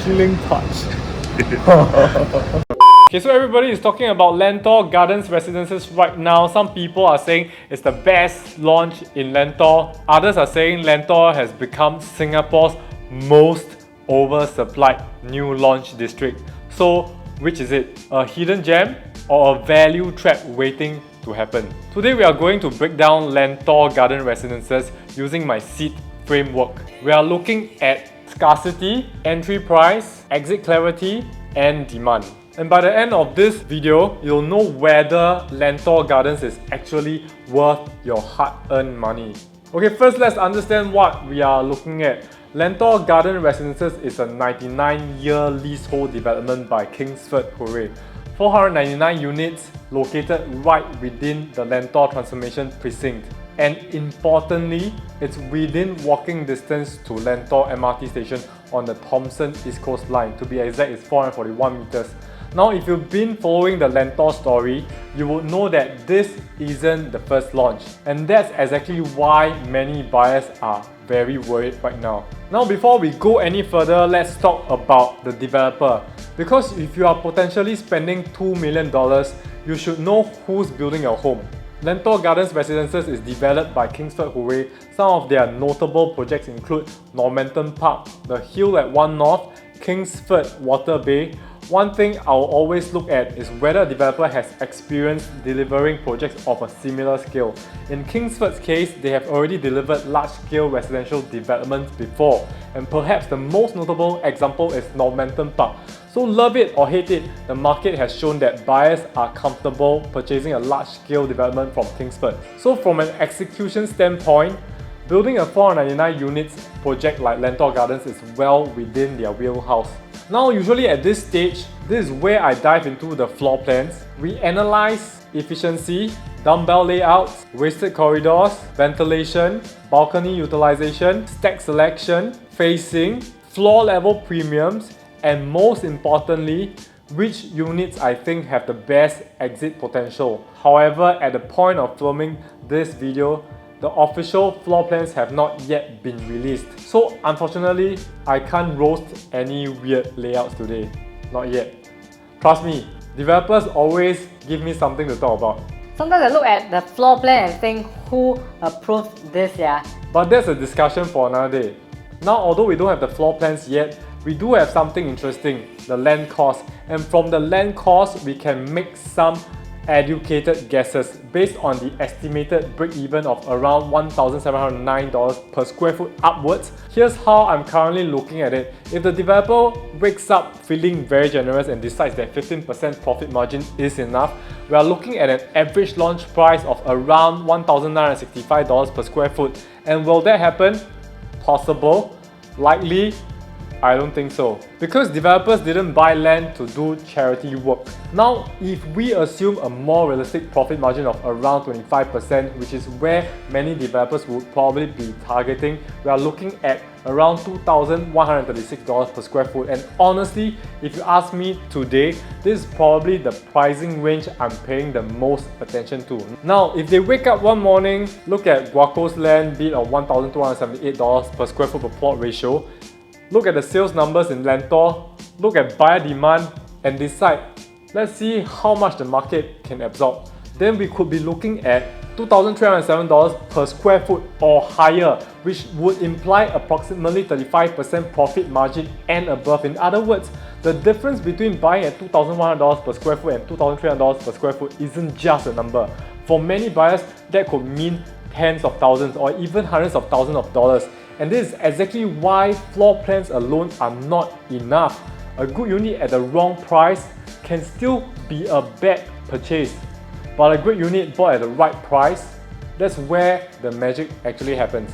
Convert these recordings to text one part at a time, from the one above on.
healing touch. Okay, so everybody is talking about Lentor Gardens Residences right now. Some people are saying it's the best launch in Lentor. Others are saying Lentor has become Singapore's most oversupplied new launch district. So, which is it? A hidden gem or a value trap waiting to happen? Today we are going to break down Lentor Garden Residences using my seed framework. We are looking at scarcity, entry price, exit clarity, and demand. And by the end of this video, you'll know whether Lentor Gardens is actually worth your hard-earned money. Okay, first let's understand what we are looking at. Lentor Garden Residences is a 99-year leasehold development by Kingsford, 499 units located right within the Lentor Transformation Precinct. And importantly, it's within walking distance to Lentor MRT station on the Thomson East Coast line. To be exact, it's 441 meters. Now, if you've been following the Lentor story, you would know that this isn't the first launch. And that's exactly why many buyers are very worried right now. Now, before we go any further, let's talk about the developer. Because if you are potentially spending $2 million, you should know who's building your home. Lentor Gardens Residences is developed by Kingsford. Some of their notable projects include Normanton Park, The Hill at One North, Kingsford Water Bay. One thing I'll always look at is whether a developer has experience delivering projects of a similar scale. In Kingsford's case, they have already delivered large-scale residential developments before, and perhaps the most notable example is Normanton Park. So love it or hate it, the market has shown that buyers are comfortable purchasing a large-scale development from Kingsford. So from an execution standpoint, building a 499 units project like Lentor Gardens is well within their wheelhouse. Now, usually at this stage, this is where I dive into the floor plans. We analyze efficiency, dumbbell layouts, wasted corridors, ventilation, balcony utilization, stack selection, facing, floor level premiums, and most importantly, which units I think have the best exit potential. However, at the point of filming this video, the official floor plans have not yet been released. So unfortunately, I can't roast any weird layouts today. Not yet. Trust me, developers always give me something to talk about. Sometimes I look at the floor plan and think, who approved this, yeah? But that's a discussion for another day. Now, although we don't have the floor plans yet, we do have something interesting, the land cost. And from the land cost, we can make some educated guesses based on the estimated break-even of around $1,709 per square foot upwards. Here's how I'm currently looking at it. If the developer wakes up feeling very generous and decides that 15% profit margin is enough, we are looking at an average launch price of around $1,965 per square foot. And will that happen? Possible. Likely? I don't think so. Because developers didn't buy land to do charity work. Now, if we assume a more realistic profit margin of around 25%, which is where many developers would probably be targeting, we are looking at around $2,136 per square foot. And honestly, if you ask me today, this is probably the pricing range I'm paying the most attention to. Now, if they wake up one morning, look at GuocoLand bid of $1,278 per square foot per plot ratio, look at the sales numbers in Lentor, look at buyer demand, and decide, let's see how much the market can absorb. Then we could be looking at $2,307 per square foot or higher, which would imply approximately 35% profit margin and above. In other words, the difference between buying at $2,100 per square foot and $2,300 per square foot isn't just a number. For many buyers, that could mean tens of thousands or even hundreds of thousands of dollars. And this is exactly why floor plans alone are not enough. A good unit at the wrong price can still be a bad purchase. But a great unit bought at the right price, that's where the magic actually happens.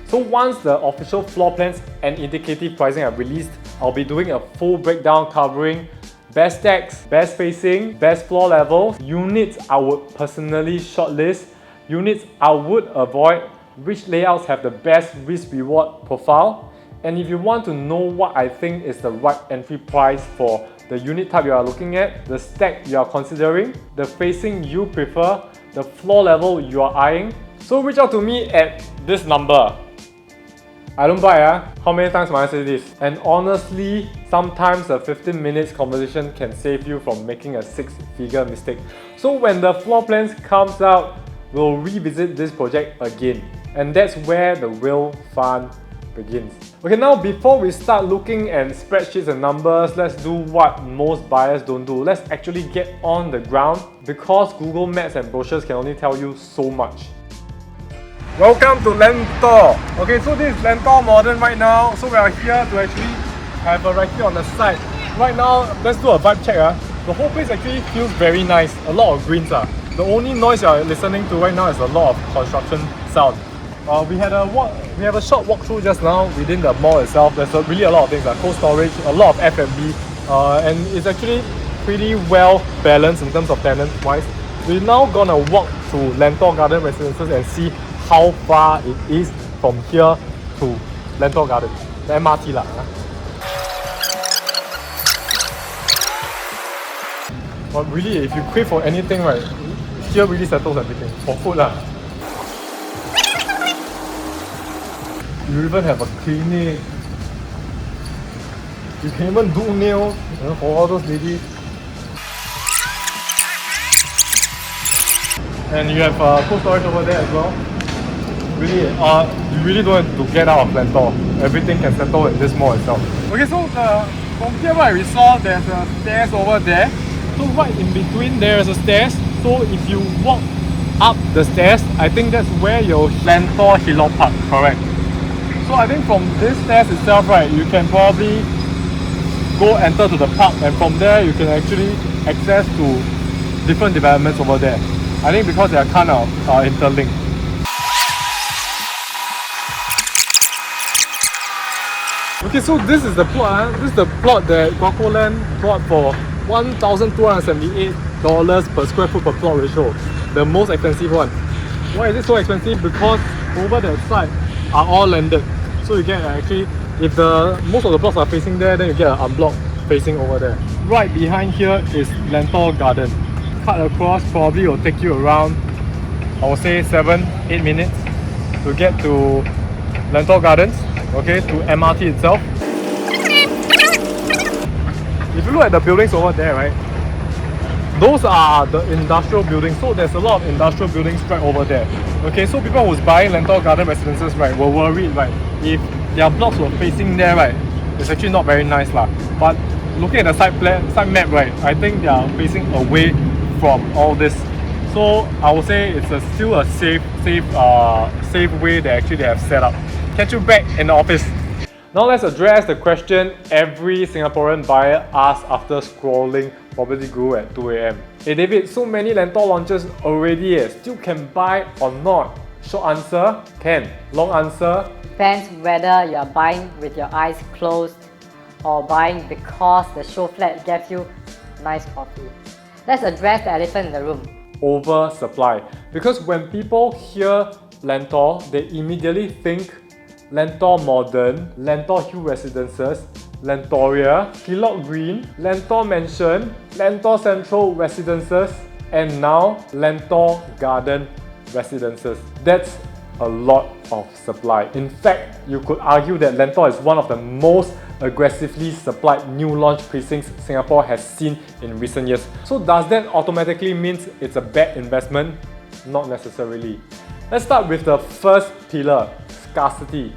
So once the official floor plans and indicative pricing are released, I'll be doing a full breakdown covering best stacks, best facing, best floor level, units I would personally shortlist, units I would avoid, which layouts have the best risk-reward profile, and if you want to know what I think is the right entry price for the unit type you are looking at, the stack you are considering, the facing you prefer, the floor level you are eyeing, so reach out to me at this number. I don't buy, how many times must I say this? And honestly, sometimes a 15 minutes conversation can save you from making a 6-figure mistake. So when the floor plans comes out, we'll revisit this project again. And that's where the real fun begins. Okay, now before we start looking at spreadsheets and numbers, let's do what most buyers don't do. Let's actually get on the ground, because Google Maps and brochures can only tell you so much. Welcome to Lentor. Okay, so this is Lentor Modern right now. So we are here to actually have a recce on the side. Right now, let's do a vibe check. The whole place actually feels very nice. A lot of greens. The only noise you are listening to right now is a lot of construction sound. We have a short walkthrough just now within the mall itself. There's really a lot of things, cold storage, a lot of F&B, and it's actually pretty well balanced in terms of tenant wise. We're now gonna walk to Lentor Gardens Residences and see how far it is from here to Lentor Gardens, the MRT lah. But really, if you crave for anything, right, here really settles everything. For food lah. You even have a clinic. You can even do nails, for all those ladies. And you have cold storage over there as well. Really, you really don't have to get out of Lentor. Everything can settle in this mall itself. Okay, so from here, right, we saw there's a stairs over there. So right in between there is a stairs. So if you walk up the stairs, I think that's where your Lentor Hillock Park, correct? So I think from this stairs itself, right, you can probably go enter to the park, and from there you can actually access to different developments over there. I think because they are kind of interlinked. Okay, so this is the plot. This is the plot that GuocoLand bought for $1,278 per square foot per plot ratio. The most expensive one. Why is it so expensive? Because over that side are all landed. So you get actually, if most of the blocks are facing there, then you get an unblock facing over there. Right behind here is Lentor Garden. Cut across probably will take you around, I would say 7-8 minutes to get to Lentor Gardens. Okay, to MRT itself. If you look at the buildings over there, right, those are the industrial buildings. So there's a lot of industrial buildings right over there. Okay, so people who's buying Lentor Garden Residences, right, were worried, right, if their blocks were facing there, right, it's actually not very nice lah. But looking at the side map, right, I think they are facing away from all this. So I would say it's still a safe way that actually they have set up. Catch you back in the office. Now let's address the question every Singaporean buyer asks after scrolling Property Guru at 2 AM. Hey David, so many Lentor launches already, still can buy or not? Short answer, can. Long answer, Depends whether you are buying with your eyes closed or buying because the show flat gave you nice coffee. Let's address the elephant in the room. oversupply. Because when people hear Lentor, they immediately think Lentor Modern, Lentor Hill Residences, Lentoria, Hillock Green, Lentor Mansion, Lentor Central Residences, and now Lentor Garden Residences. That's a lot of supply. In fact, you could argue that Lentor is one of the most aggressively supplied new launch precincts Singapore has seen in recent years. So does that automatically mean it's a bad investment? Not necessarily. Let's start with the first pillar, scarcity.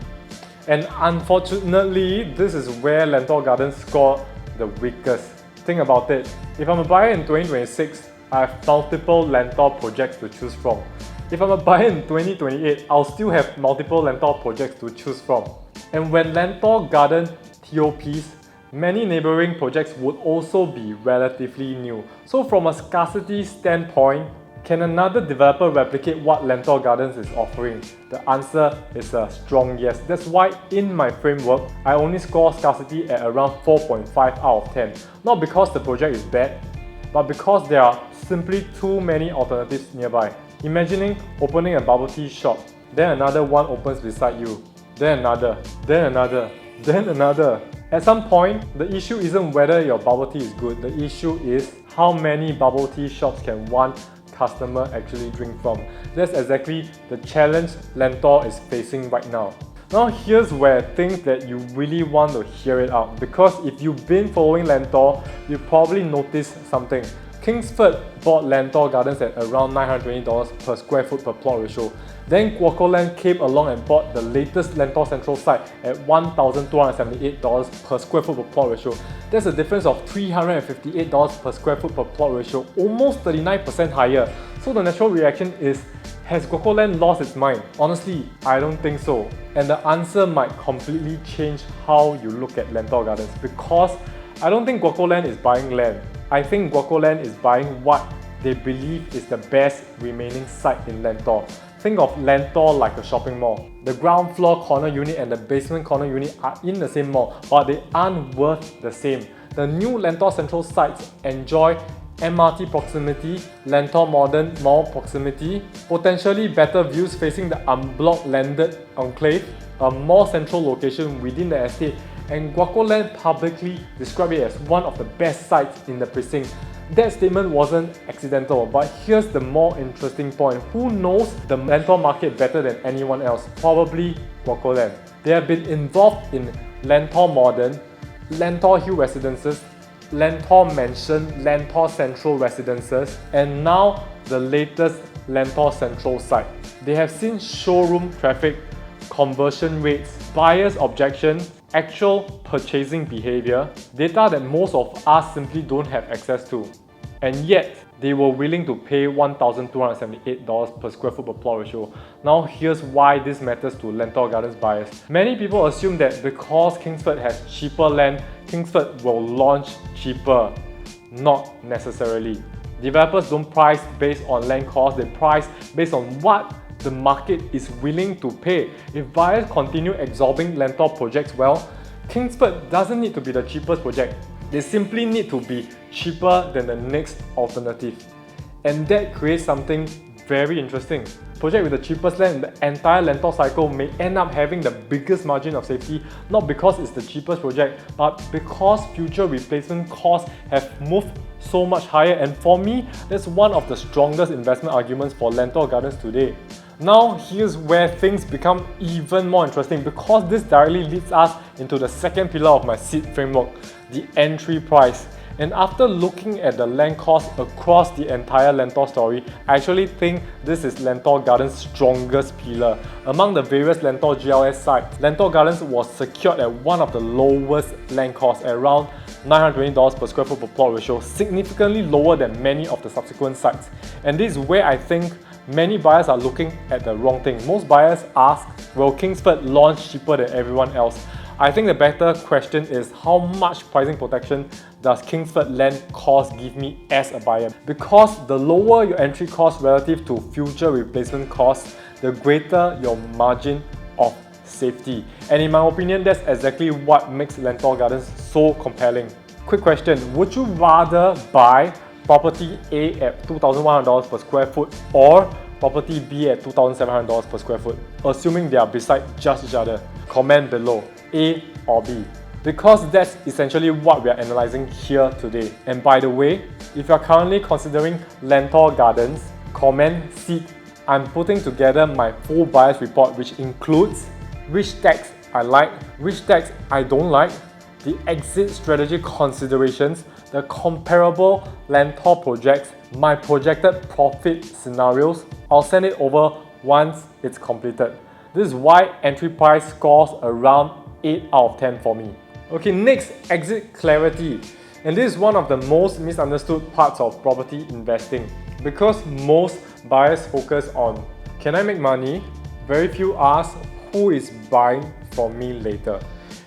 And unfortunately, this is where Lentor Gardens scored the weakest. Think about it. If I'm a buyer in 2026, I have multiple Lentor projects to choose from. If I'm a buyer in 2028, I'll still have multiple Lentor projects to choose from. And when Lentor Garden TOPs, many neighbouring projects would also be relatively new. So from a scarcity standpoint, can another developer replicate what Lentor Gardens is offering? The answer is a strong yes. That's why in my framework, I only score scarcity at around 4.5 out of 10. Not because the project is bad, but because there are simply too many alternatives nearby. Imagining opening a bubble tea shop, then another one opens beside you, then another, then another, then another. At some point, the issue isn't whether your bubble tea is good, the issue is how many bubble tea shops can one customer actually drink from. That's exactly the challenge Lentor is facing right now. Now here's where things that you really want to hear it out, because if you've been following Lentor, you probably noticed something. Kingsford bought Lentor Gardens at around $920 per square foot per plot ratio. Then GuocoLand came along and bought the latest Lentor Central site at $1,278 per square foot per plot ratio. That's a difference of $358 per square foot per plot ratio, almost 39% higher. So the natural reaction is, has GuocoLand lost its mind? Honestly, I don't think so. And the answer might completely change how you look at Lentor Gardens, because I don't think GuocoLand is buying land. I think GuocoLand is buying what they believe is the best remaining site in Lentor. Think of Lentor like a shopping mall. The ground floor corner unit and the basement corner unit are in the same mall, but they aren't worth the same. The new Lentor Central sites enjoy MRT proximity, Lentor Modern Mall proximity, potentially better views facing the unblocked landed enclave, a more central location within the estate, and GuocoLand publicly described it as one of the best sites in the precinct. That statement wasn't accidental, but here's the more interesting point. Who knows the Lentor market better than anyone else? Probably GuocoLand. They have been involved in Lentor Modern, Lentor Hill Residences, Lentor Mansion, Lentor Central Residences, and now the latest Lentor Central site. They have seen showroom traffic, conversion rates, buyers' objection, actual purchasing behavior, data that most of us simply don't have access to. And yet, they were willing to pay $1,278 per square foot per plot ratio. Now here's why this matters to Lentor Gardens buyers. Many people assume that because Kingsford has cheaper land, Kingsford will launch cheaper. Not necessarily. Developers don't price based on land cost, they price based on what the market is willing to pay. If buyers continue absorbing Lentor projects well, Kingsford doesn't need to be the cheapest project. They simply need to be cheaper than the next alternative. And that creates something very interesting. Project with the cheapest land in the entire Lentor cycle may end up having the biggest margin of safety, not because it's the cheapest project, but because future replacement costs have moved so much higher. And for me, that's one of the strongest investment arguments for Lentor Gardens today. Now here's where things become even more interesting, because this directly leads us into the second pillar of my seed framework, the entry price. And after looking at the land cost across the entire Lentor story, I actually think this is Lentor Gardens' strongest pillar. Among the various Lentor GLS sites, Lentor Gardens was secured at one of the lowest land costs at around $920 per square foot per plot ratio, significantly lower than many of the subsequent sites. And this is where I think many buyers are looking at the wrong thing. Most buyers ask, will Kingsford launch cheaper than everyone else? I think the better question is, how much pricing protection does Kingsford land cost give me as a buyer? Because the lower your entry cost relative to future replacement costs, the greater your margin of safety. And in my opinion, that's exactly what makes Lentor Gardens so compelling. Quick question, would you rather buy property A at $2,100 per square foot or property B at $2,700 per square foot, assuming they are beside just each other? Comment below, A or B, because that's essentially what we are analysing here today. And by the way, if you are currently considering Lentor Gardens, comment seed. I'm putting together my full buyer's report, which includes which tax I like, which tax I don't like, the exit strategy considerations, the comparable Lentor projects, my projected profit scenarios. I'll send it over once it's completed. This is why entry price scores around 8 out of 10 for me. Okay, next, exit clarity. And this is one of the most misunderstood parts of property investing, because most buyers focus on, can I make money? Very few ask, who is buying from me later?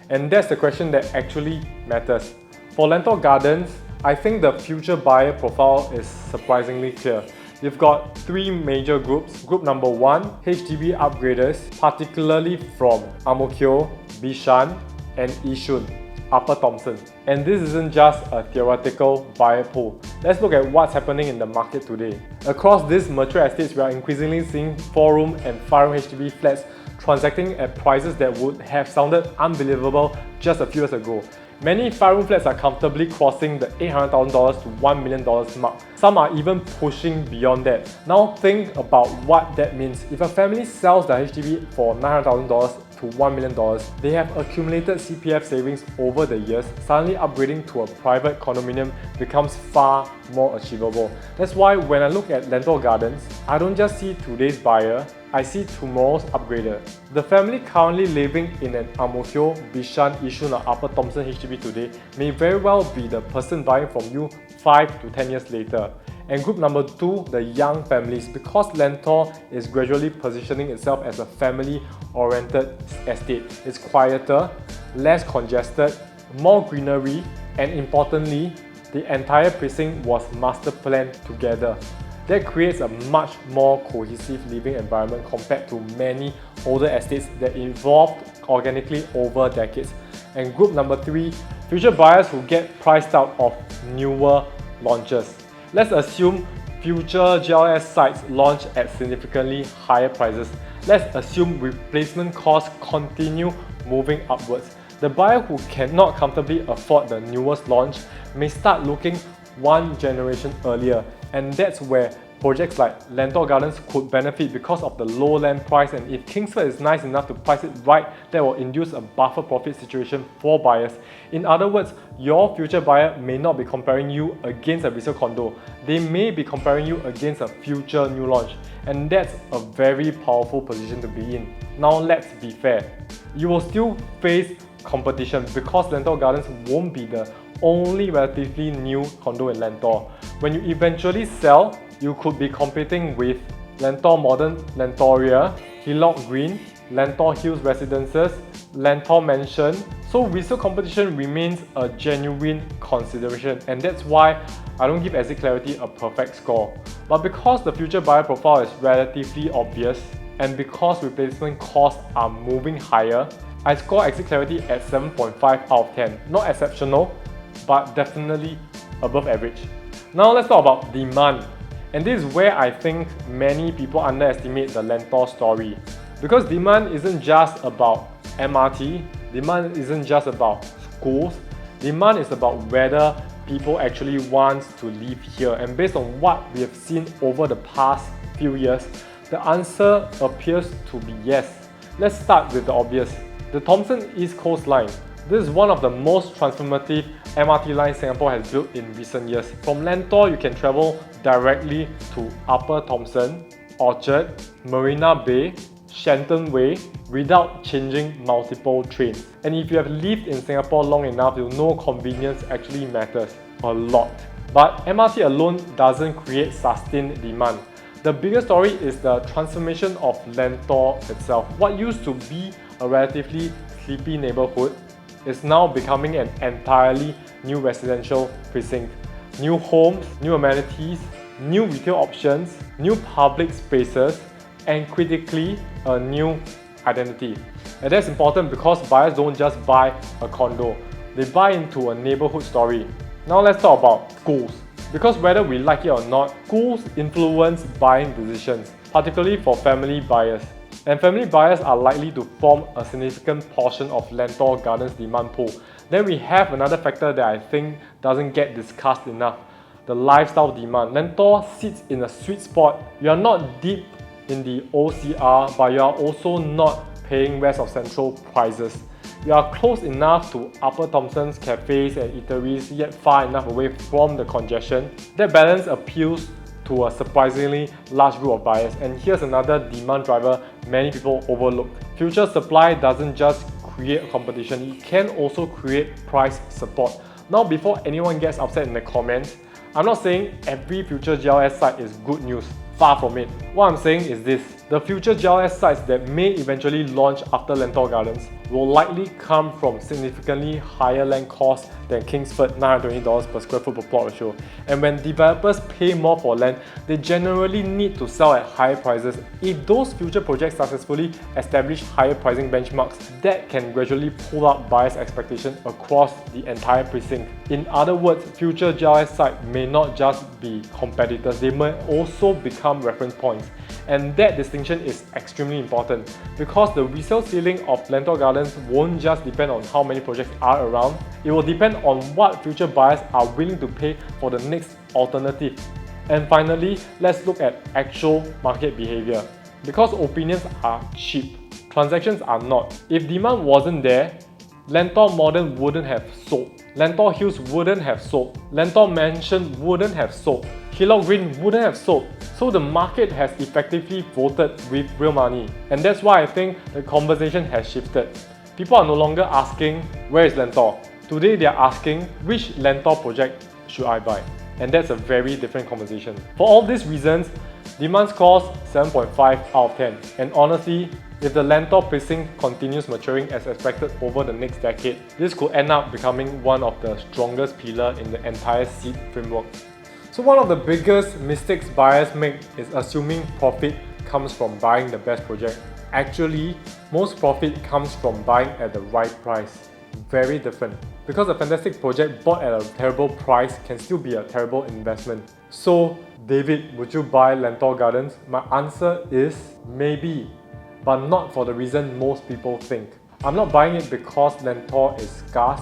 And that's the question that actually matters. For Lentor Gardens, I think the future buyer profile is surprisingly clear. You've got three major groups. Group number one, HDB upgraders, particularly from Ang Mo Kio, Bishan, and Yishun, Upper Thomson. And this isn't just a theoretical buyer pool. Let's look at what's happening in the market today. Across these mature estates, we are increasingly seeing 4-room and 5-room HDB flats transacting at prices that would have sounded unbelievable just a few years ago. Many 5-room flats are comfortably crossing the $800,000 to $1 million mark. Some are even pushing beyond that. Now think about what that means. If a family sells the HDB for $900,000 to to $1 million, they have accumulated CPF savings over the years. Suddenly upgrading to a private condominium becomes far more achievable. That's why when I look at Lentor Gardens, I don't just see today's buyer, I see tomorrow's upgrader. The family currently living in an Ang Mo Kio, Bishan, Yishun or Upper Thomson HDB today may very well be the person buying from you 5 to 10 years later. And group number 2, the young families, because Lentor is gradually positioning itself as a family-oriented estate. It's quieter, less congested, more greenery, and importantly, the entire precinct was master planned together. That creates a much more cohesive living environment compared to many older estates that evolved organically over decades. And group number 3, future buyers who get priced out of newer launches. Let's assume future GLS sites launch at significantly higher prices. Let's assume replacement costs continue moving upwards. The buyer who cannot comfortably afford the newest launch may start looking one generation earlier, and that's where projects like Lentor Gardens could benefit because of the low land price. And if Kingsford is nice enough to price it right, that will induce a buffer profit situation for buyers. In other words, your future buyer may not be comparing you against a resale condo. They may be comparing you against a future new launch, and that's a very powerful position to be in. Now let's be fair. You will still face competition because Lentor Gardens won't be the only relatively new condo in Lentor. When you eventually sell, you could be competing with Lentor Modern Lentoria, Hillock Green, Lentor Hills Residences, Lentor Mansion. So resale competition remains a genuine consideration, and that's why I don't give exit clarity a perfect score. But because the future buyer profile is relatively obvious, and because replacement costs are moving higher, I score exit clarity at 7.5 out of 10. Not exceptional, but definitely above average. Now let's talk about demand. And this is where I think many people underestimate the Lentor story. Because demand isn't just about MRT, demand isn't just about schools, demand is about whether people actually want to live here. And based on what we have seen over the past few years, the answer appears to be yes. Let's start with the obvious. The Thomson East Coast Line. This is one of the most transformative MRT lines Singapore has built in recent years. From Lentor, you can travel directly to Upper Thomson, Orchard, Marina Bay, Shenton Way without changing multiple trains. And if you have lived in Singapore long enough, you'll know convenience actually matters a lot. But MRT alone doesn't create sustained demand. The bigger story is the transformation of Lentor itself. What used to be a relatively sleepy neighborhood is now becoming an entirely new residential precinct. New homes, new amenities, new retail options, new public spaces, and critically, a new identity. And that's important because buyers don't just buy a condo, they buy into a neighborhood story. Now let's talk about schools. Because whether we like it or not, schools influence buying decisions, particularly for family buyers. And family buyers are likely to form a significant portion of Lentor Gardens' demand pool. Then we have another factor that I think doesn't get discussed enough, the lifestyle demand. Lentor sits in a sweet spot. You are not deep in the OCR, but you are also not paying West of Central prices. You are close enough to Upper Thomson's cafes and eateries, yet far enough away from the congestion. That balance appeals to a surprisingly large group of buyers. And here's another demand driver many people overlook. Future supply doesn't just create competition, it can also create price support. Now, before anyone gets upset in the comments, I'm not saying every future GLS site is good news. Far from it. What I'm saying is this: the future GLS sites that may eventually launch after Lentor Gardens will likely come from significantly higher land costs than Kingsford $920 per square foot per plot ratio. And when developers pay more for land, they generally need to sell at higher prices. If those future projects successfully establish higher pricing benchmarks, that can gradually pull up buyers' expectations across the entire precinct. In other words, future GLS sites may not just be competitors, they may also become reference points. And that distinction is extremely important because the resale ceiling of Lentor Gardens won't just depend on how many projects are around, it will depend on what future buyers are willing to pay for the next alternative. And finally, let's look at actual market behavior. Because opinions are cheap, transactions are not. If demand wasn't there, Lentor Modern wouldn't have sold. Lentor Hills wouldn't have sold. Lentor Mansion wouldn't have sold. Hillock Green wouldn't have sold. So the market has effectively voted with real money. And that's why I think the conversation has shifted. People are no longer asking, where is Lentor? Today they are asking, which Lentor project should I buy? And that's a very different conversation. For all these reasons, demand scores 7.5 out of 10. And honestly, if the Lentor precinct continues maturing as expected over the next decade, this could end up becoming one of the strongest pillars in the entire seed framework. So one of the biggest mistakes buyers make is assuming profit comes from buying the best project. Actually, most profit comes from buying at the right price. Very different. Because a fantastic project bought at a terrible price can still be a terrible investment. So, David, would you buy Lentor Gardens? My answer is maybe, but not for the reason most people think. I'm not buying it because Lentor is scarce,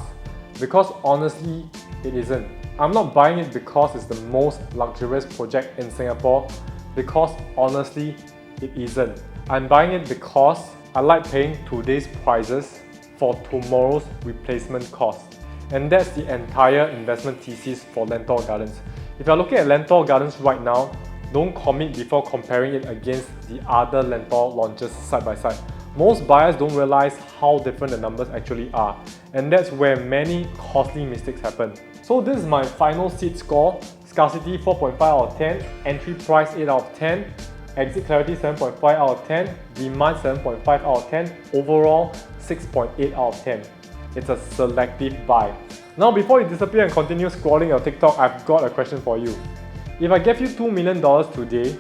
because honestly, it isn't. I'm not buying it because it's the most luxurious project in Singapore, because honestly, it isn't. I'm buying it because I like paying today's prices for tomorrow's replacement cost. And that's the entire investment thesis for Lentor Gardens. If you're looking at Lentor Gardens right now, don't commit before comparing it against the other Lentor launches side by side. Most buyers don't realize how different the numbers actually are, and that's where many costly mistakes happen. So this is my final seed score: Scarcity 4.5 out of 10, entry price 8 out of 10, exit clarity 7.5 out of 10, demand 7.5 out of 10, overall 6.8 out of 10. It's a selective buy. Now before you disappear and continue scrolling your TikTok, I've got a question for you. If I gave you $2 million today,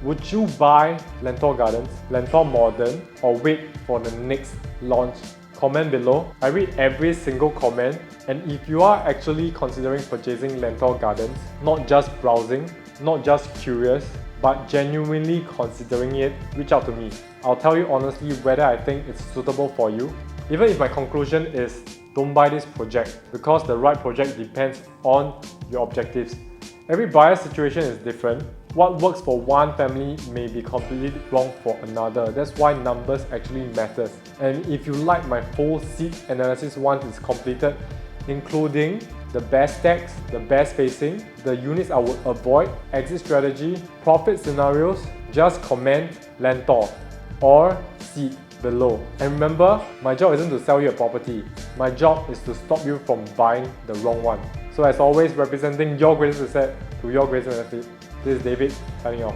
would you buy Lentor Gardens, Lentor Modern, or wait for the next launch? Comment below. I read every single comment, and if you are actually considering purchasing Lentor Gardens, not just browsing, not just curious, but genuinely considering it, reach out to me. I'll tell you honestly whether I think it's suitable for you. Even if my conclusion is don't buy this project, because the right project depends on your objectives. Every buyer's situation is different. What works for one family may be completely wrong for another. That's why numbers actually matters. And if you like my full seed analysis once it's completed, including the best tax, the best spacing, the units I would avoid, exit strategy, profit scenarios, just comment Lentor or seed below. And remember, my job isn't to sell you a property. My job is to stop you from buying the wrong one. So as always, representing your greatest asset to your greatest benefit, this is David signing off.